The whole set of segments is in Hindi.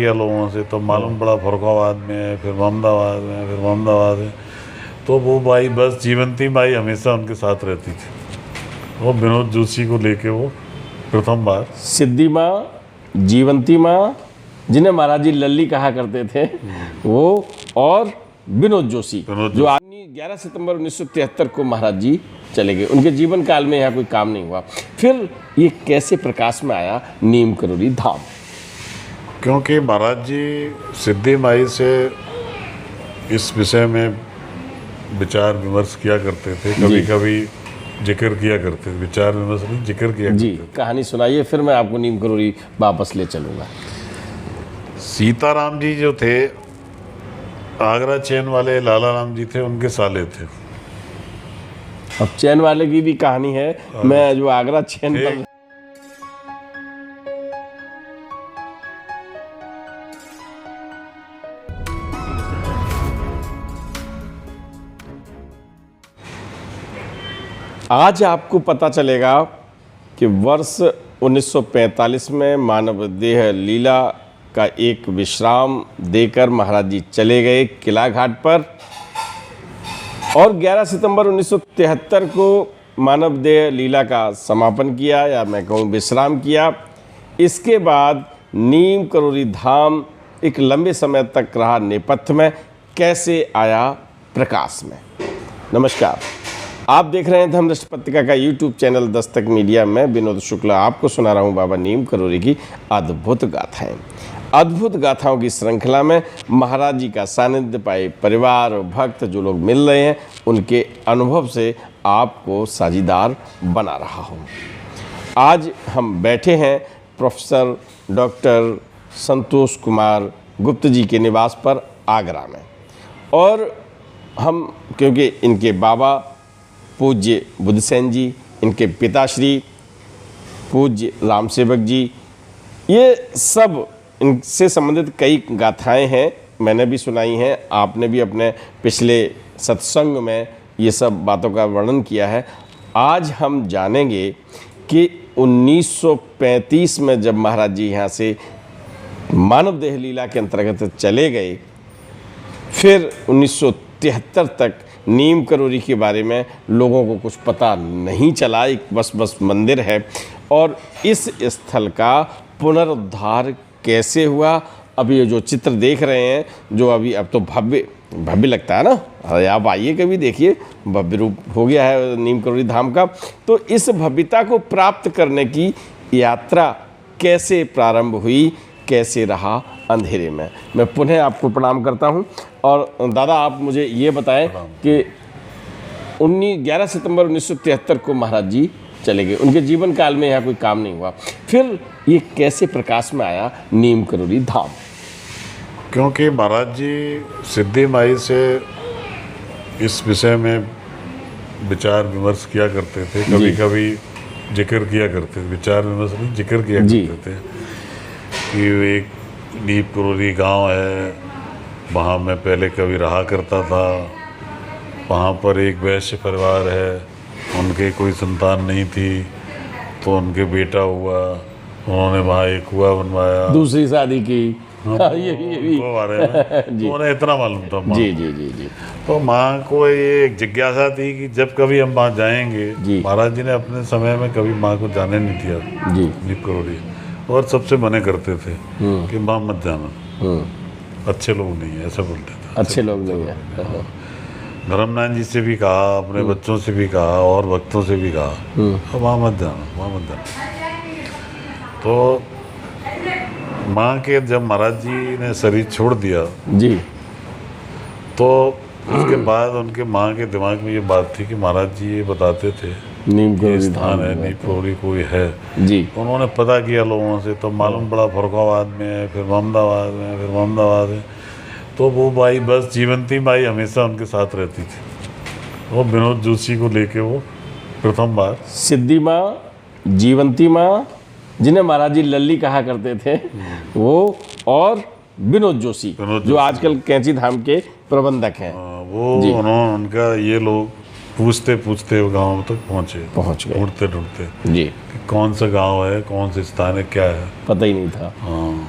किया लोगों से तो मालूम पड़ा फरुखाबाद में है, फिर मोहम्मदाबाद में, फिर मोहम्मदाबाद में। तो वो बाई बस जीवंती बाई हमेशा उनके साथ रहती थी। वो विनोद जोशी को लेके वो प्रथम बार सिद्धि माँ, जीवंती माँ, जिन्हें महाराज जी लल्ली कहा करते थे, वो और विनोद जोशी जो आदमी 11 सितंबर 1973 को महाराज जी चले गए। उनके जीवन काल में यहाँ कोई काम नहीं हुआ। फिर ये कैसे प्रकाश में आया नीम करोली धाम? क्योंकि महाराज जी सिद्धि माई से इस विषय में विचार विमर्श किया करते थे, कभी कभी जिक्र किया करते थे। विचार विमर्श नहीं, जिक्र किया जी, करते थे। कहानी सुनाइए, फिर मैं आपको नीम करोली वापस ले चलूँगा। सीताराम जी जो थे, आगरा चैन वाले लाला राम जी थे, उनके साले थे। अब चैन वाले की भी कहानी है। मैं जो आगरा चैन पर आज आपको पता चलेगा कि वर्ष 1945 में मानव देह लीला का एक विश्राम देकर महाराज जी चले गए किला घाट पर, और 11 सितंबर 1973 को मानव देह लीला का समापन किया, या मैं कहूँ विश्राम किया। इसके बाद नीम करोली धाम एक लंबे समय तक रहा नेपथ्य में, कैसे आया प्रकाश में? नमस्कार, आप देख रहे हैं धर्मदृष्टि पत्रिका का यूट्यूब चैनल दस्तक मीडिया में। विनोद शुक्ला आपको सुना रहा हूँ बाबा नीम करोली की अद्भुत गाथाएं। अद्भुत गाथाओं की श्रृंखला में महाराज जी का सानिध्य पाए परिवार और भक्त जो लोग मिल रहे हैं, उनके अनुभव से आपको साझीदार बना रहा हूँ। आज हम बैठे हैं प्रोफेसर डॉक्टर संतोष कुमार गुप्त जी के निवास पर आगरा में, और हम क्योंकि इनके बाबा पूज्य बुद्धसेन जी, इनके पिताश्री पूज्य राम सेवक जी, ये सब इनसे संबंधित कई गाथाएं हैं, मैंने भी सुनाई हैं, आपने भी अपने पिछले सत्संग में ये सब बातों का वर्णन किया है। आज हम जानेंगे कि 1935 में जब महाराज जी यहाँ से मानव देह लीला के अंतर्गत चले गए, फिर 1973 तक नीम करोली के बारे में लोगों को कुछ पता नहीं चला, एक बस मंदिर है। और इस स्थल का पुनरुद्धार कैसे हुआ, अभी ये जो चित्र देख रहे हैं, जो अभी अब तो भव्य लगता है ना, अरे आप आइए कभी देखिए, भव्य रूप हो गया है नीम करोली धाम का। तो इस भव्यता को प्राप्त करने की यात्रा कैसे प्रारंभ हुई, कैसे रहा अंधेरे में? मैं पुनः आपको प्रणाम करता हूं। और दादा, आप मुझे ये बताएं कि 11 सितंबर 1973 को महाराज जी चले गए। उनके जीवन काल में यहाँ कोई काम नहीं हुआ। फिर ये कैसे प्रकाश में आया नीम करोली धाम? क्योंकि महाराज जी सिद्धि माई से इस विषय में विचार विमर्श किया करते थे, कभी कभी जिक्र किया करते थे। विचार विमर्श नहीं, जिक्र किया करते थे कि एक नीम करोली गांव है, वहाँ मैं पहले कभी रहा करता था। वहाँ पर एक वैश्य परिवार है, उनके कोई संतान नहीं थी, तो उनके बेटा हुआ, उन्होंने वहाँ एक कुआं बनवाया, दूसरी शादी की। ये भी बारे में तो उन्हें इतना मालूम था। जी। तो माँ को ये एक जिज्ञासा थी कि जब कभी हम वहाँ जाएंगे, महाराज जी ने अपने समय में कभी माँ को जाने नहीं दिया नीम करोली, और सबसे मने करते थे कि माँ मत जाना, अच्छे लोग नहीं है, ऐसा बोलते थे। अच्छे लोग नहीं है। धर्मनाथ जी से भी कहा, अपने बच्चों से भी कहा, और भक्तों से भी कहा, वहाँ मत जाना, वहाँ मत जाना। तो माँ के जब महाराज जी ने शरीर छोड़ दिया जी, तो उसके बाद उनके माँ के दिमाग में ये बात थी कि महाराज जी ये बताते थे नीम करोली स्थान है, नीम करोली कोई है जी। उन्होंने पता किया लोगों से, तो मालूम पड़ा फरुखाबाद में है, फिर मोहम्मदाबाद में, फिर मोहम्मदाबाद में। तो वो बाई बस जीवंती बाई हमेशा उनके साथ रहती थी। वो विनोद जोशी को लेके वो प्रथम बार सिद्धि माँ, जीवंती माँ, जिन्हें महाराज जी लल्ली कहा करते थे, वो और विनोद जोशी जो आजकल कैंची धाम के प्रबंधक हैं, वो उन्होंने उनका ये लोग पूछते पूछते वो गाँव तक पहुँच गए, ढूंढते ढूंढते जी कि कौन सा गांव है, कौन सा स्थान है, क्या है, पता ही नहीं था। हाँ।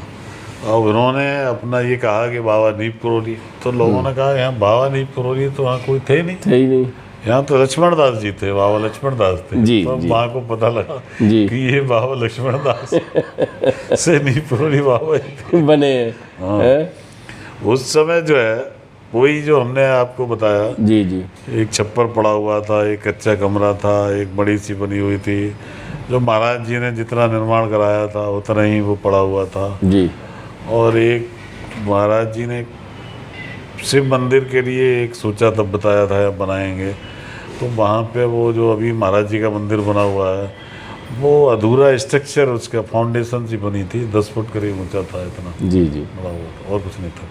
और उन्होंने अपना ये कहा कि बाबा नीप करोली, तो लोगों ने कहा यहाँ बाबा नीप करोली तो वहाँ कोई थे नहीं, थे ही नहीं। यहाँ तो लक्ष्मण दास जी थे, बाबा लक्ष्मण दास थे। जी, तो जी। माँ को पता लगा जी। कि ये बाबा लक्ष्मण दास से नीप करोली बाबा ही थे। बने हैं। उस समय जो है वही जो हमने आपको बताया, जी जी एक छप्पर पड़ा हुआ था, एक कच्चा कमरा था, एक बड़ी सी बनी हुई थी, जो महाराज जी ने जितना निर्माण कराया था उतना ही वो पड़ा हुआ था। जी। और एक महाराज जी ने शिव मंदिर के लिए एक सोचा तब बताया था बनाएंगे, तो वहाँ पे वो जो अभी महाराज जी का मंदिर बना हुआ है वो अधूरा स्ट्रक्चर, उसका फाउंडेशन सी बनी थी, 10 फुट करीब ऊंचा था, इतना जी जी बड़ा हुआ था और कुछ नहीं था।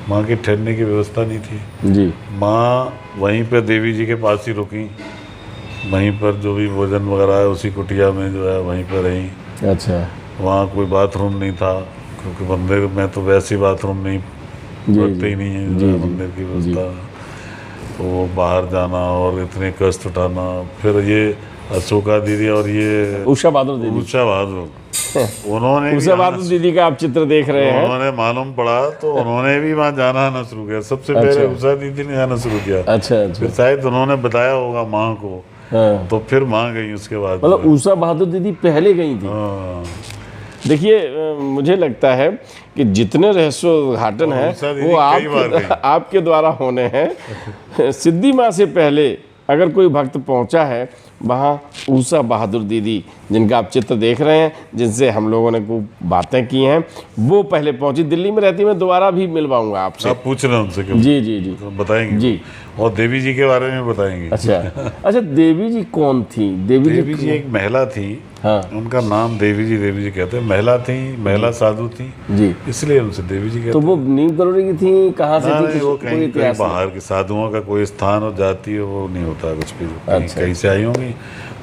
माँ के ठहरने की व्यवस्था नहीं थी। जी। माँ वहीं पर देवी जी के पास ही रुकी, वहीं पर जो भी भोजन वगैरह है उसी कुटिया में जो है वहीं पर रहीं। अच्छा। वहाँ कोई बाथरूम नहीं था, क्योंकि मंदिर में तो वैसे ही बाथरूम नहीं जी, रखते ही नहीं है जी, जो है जी, मंदिर की व्यवस्था। तो वो बाहर जाना और इतने कष्ट उठाना, फिर ये अशोका दीदी और ये उषा बहादुर दीदी, उषा बहादुर, उन्होंने भी उषा बहादुर दीदी का आप चित्र देख रहे हैं। उन्होंने मालूम पड़ा तो उन्होंने भी वहाँ जाना आना शुरू किया। सबसे पहले उषा दीदी ने जाना शुरू किया, अच्छा अच्छा। फिर शायद उन्होंने बताया होगा माँ को, हाँ। तो फिर माँ गई उसके बाद। मतलब उषा बहादुर दीदी पहले गई थी। हाँ। देखिए मुझे लगता है कि जितने रहस्योद्घाटन हैं उषा दीदी वो कई बार गई। आपके द्वारा होने हैं। सिद्धि माँ से पहले अगर कोई भक्त पहुंचा है वहाँ, उषा बहादुर दीदी जिनका आप चित्र देख रहे हैं, जिनसे हम लोगों ने खूब बातें की हैं, वो पहले पहुंची। दिल्ली में रहती, मैं दोबारा भी मिलवाऊंगा आपसे। आप पूछ रहे हैं उनसे क्यों? जी जी जी तो बताएंगे जी। और देवी जी के बारे में बताएंगे। अच्छा अच्छा। देवी जी कौन थी? देवी जी एक महिला थी, हाँ उनका नाम देवी जी कहते हैं। महिला थी, महिला साधु थी, जी। इसलिए उनसे देवी जी कहते तो वो नीम करोड़ी की थी, कहाँ से हैं। थी? नहीं, वो कोई कहीं इतिहास नहीं? बाहर के साधुओं का कोई स्थान और जाति है वो नहीं होता कुछ भी, अच्छा। कहीं से आई होंगी,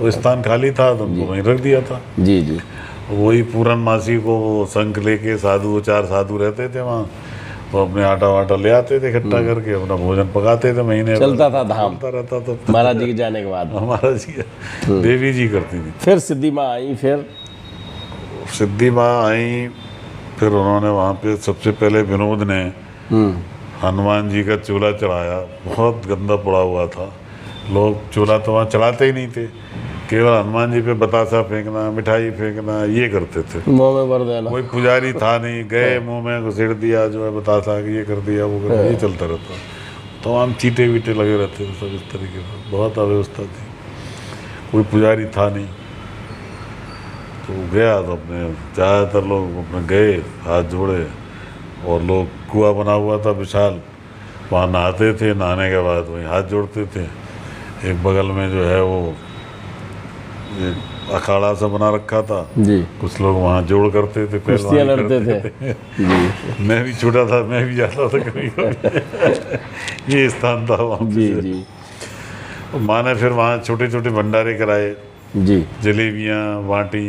वो स्थान खाली था तो उनको वहीं रख दिया था। जी जी वही पूर्णमासी को शंख लेके साधु, 4 साधु रहते थे वहाँ, वो अपने आटा वाटा ले आते थे इकट्ठा करके, अपना भोजन पकाते थे महीने भर। चलता था धाम चलता रहता तो महाराज जी के जाने के बाद। हमारा जी देवी जी करती थी। फिर सिद्धि माँ आई, फिर सिद्धि माँ आई, फिर उन्होंने वहाँ पे सबसे पहले विनोद ने हनुमान जी का चूल्हा चढ़ाया। बहुत गंदा पड़ा हुआ था, लोग चूल्हा तो वहाँ चढ़ाते ही नहीं थे, केवल हनुमान जी पे बतासा फेंकना, मिठाई फेंकना ये करते थे। मुँह में भर देना। कोई पुजारी था नहीं, गए मुंह में घुसेड़ दिया जो है बतासा कि ये कर दिया वो कर दिया, ये चलता रहता। तो हम चीटे वीटे लगे रहते थे सब इस तरीके से, बहुत अव्यवस्था थी, कोई पुजारी था नहीं। तो गया तो अपने ज़्यादातर लोग अपने गए, हाथ जोड़े, और लोग कुआं बना हुआ था विशाल, वहाँ नहाते थे, नहाने के बाद वहीं हाथ जोड़ते थे। एक बगल में जो है वो एक अखाड़ा सा बना रखा था, जी। कुछ लोग वहाँ जोड़ करते थे, कुश्तियाँ पहलवानी लड़ते थे। जी मैं भी छोटा था, मैं भी जाता था कभी कभी। ये स्थान था वहाँ जी पे। जी तो माँ ने फिर वहाँ छोटे छोटे भंडारे कराए, जी जलेबियाँ बाँटी,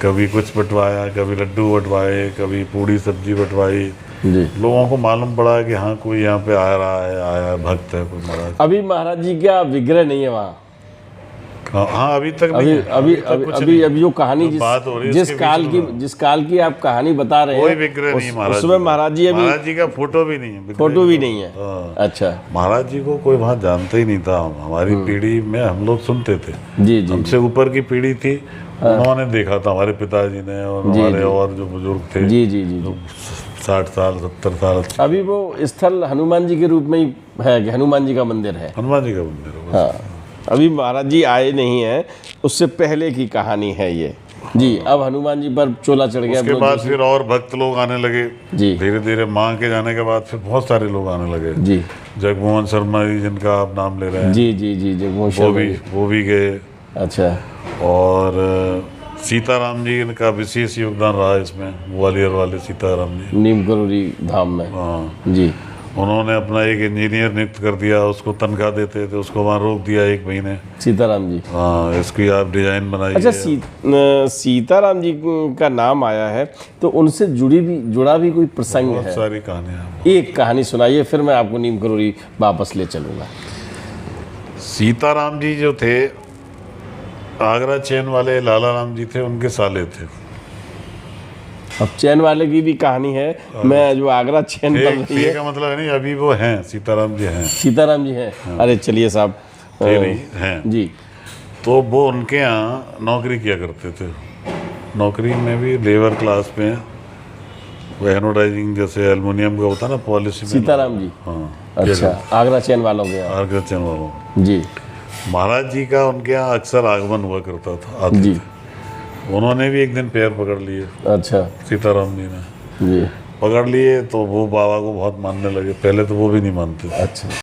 कभी कुछ बंटवाया, कभी लड्डू बंटवाए, कभी पूड़ी सब्जी बंटवाई। जी। लोगों को मालूम पड़ा कि हाँ कोई यहाँ पे आ रहा है, आया भक्त है कोई महाराज। अभी महाराज जी का विग्रह नहीं है वहाँ। हाँ अभी तक नहीं अभी है, अभी तक अभी कुछ अभी नहीं। अभी जो कहानी जो बात हो रही है जिस उसके काल बीच की में जिस काल की आप कहानी बता रहे कोई हैं, विग्रह नहीं महाराज उसमें महाराज जी अभी महाराज जी का फोटो भी नहीं है, विग्रह फोटो भी नहीं है। हाँ। अच्छा। महाराज जी को कोई वहाँ जानता ही नहीं था। हमारी पीढ़ी में हम लोग सुनते थे, जी जी हमसे ऊपर की पीढ़ी थी, उन्होंने देखा था, हमारे पिताजी ने और हमारे और जो बुजुर्ग थे, जी जी जी। 60 साल 70 साल। अभी वो स्थल हनुमान जी के रूप में ही है कि हनुमान जी का मंदिर है। हनुमान जी का मंदिर है बस। हाँ, अभी महाराज जी आए नहीं हैं, उससे पहले की कहानी है ये। जी। अब हनुमान जी पर चोला चढ़ गया। उसके बाद फिर और भक्त लोग आने लगे, जी धीरे धीरे माँ के जाने के बाद फिर बहुत सारे लोग आने लगे। जी जगमोहन शर्मा जी जिनका आप नाम ले रहे हैं, जी जी जी जगमोहन वो भी गए। अच्छा। और सीताराम जी इनका विशेष योगदान रहा इसमें, ग्वालियर वाले सीताराम जी। नीम करोली धाम में। हाँ, जी। उन्होंने अपना एक इंजीनियर नियुक्त कर दिया, उसको तनख्वाह देते थे, उसको वहाँ रोक दिया 1 महीने। सीताराम जी। हाँ, इसकी आप डिजाइन बनाइए। अच्छा, सीताराम जी का नाम आया है तो उनसे जुड़ा भी कोई प्रसंग बहुत है? सारी कहानियाँ। एक कहानी सुनाइए, फिर मैं आपको नीम करोली वापस ले चलूँगा। सीताराम जी जो थे, आगरा चैन वाले लाला राम जी थे, उनके साले थे। अब चैन वाले की भी कहानी है। मैं जो आगरा चैन बन रही थे है, का मतलब है नहीं, अभी वो हैं, सीताराम जी हैं, सीताराम जी हैं। अरे चलिए साहब, थे नहीं हैं। जी तो वो उनके यहाँ नौकरी किया करते थे। नौकरी में भी लेबर क्लास में, वो एनोडाइजिंग जैसे एल्युमिनियम का होता है ना, पॉलिश में। सीताराम जी, हाँ, अच्छा, आगरा चैन वालों के यहाँ। आर्गचन वालों। जी महाराज जी का उनके यहाँ अक्सर आगमन हुआ करता था, आते जी, थे। उन्होंने भी एक दिन पैर पकड़ लिए, अच्छा सीताराम जी ने जी, पकड़ लिए, तो वो बाबा को बहुत मानने लगे। पहले तो वो भी नहीं मानते थे। अच्छा।